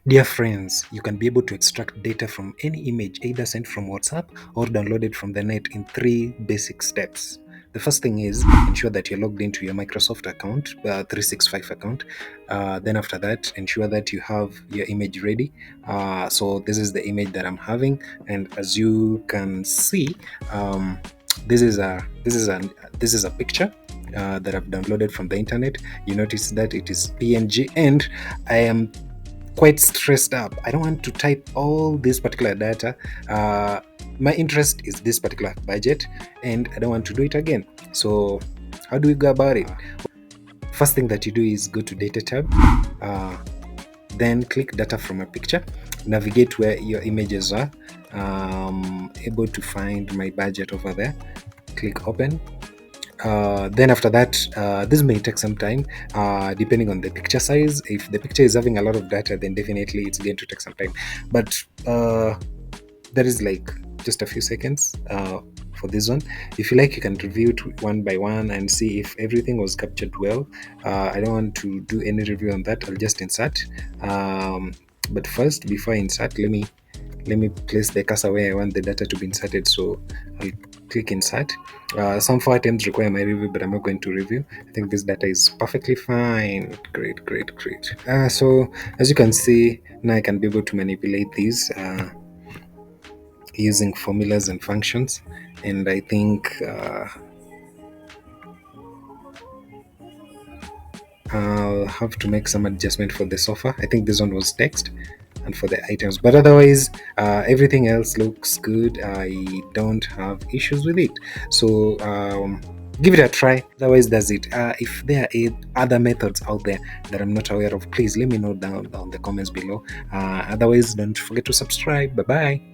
Dear friends, you can be able to extract data from any image, either sent from WhatsApp or downloaded from the net in three basic steps. The first thing is ensure that you're logged into your Microsoft account, 365 account. Then after that, ensure that you have your image ready. So this is the image that I'm having, and as you can see, um, this is a this is a this is a picture that I've downloaded from the internet. You notice that it is PNG, and I am quite stressed up. I don't want to type all this particular data. My interest is this particular budget, and I don't want to do it again. So, how do we go about it? First thing that you do is go to Data tab, uh, then click Data from a picture, navigate where your images are. Able to find my budget over there. Click Open. Then after that, this may take some time depending on the picture size. If the picture is having a lot of data, then definitely it's going to take some time, but that is like just a few seconds for this one. If you like, you can review it one by one and see if everything was captured well. I don't want to do any review on that. I'll just insert, but first, before I insert, let me place the cursor where I want the data to be inserted. So I'll click insert. Some file items require my review, but I'm not going to review. I think this data is perfectly fine. Great, great, great. So as you can see, now I can be able to manipulate these using formulas and functions. And I think I'll have to make some adjustment for the sofa. I think this one was text, and for the items, but otherwise everything else looks good. I don't have issues with it. So give it a try. Otherwise, that's it. If there are other methods out there that I'm not aware of, please let me know down the comments below. Otherwise, don't forget to subscribe. Bye bye.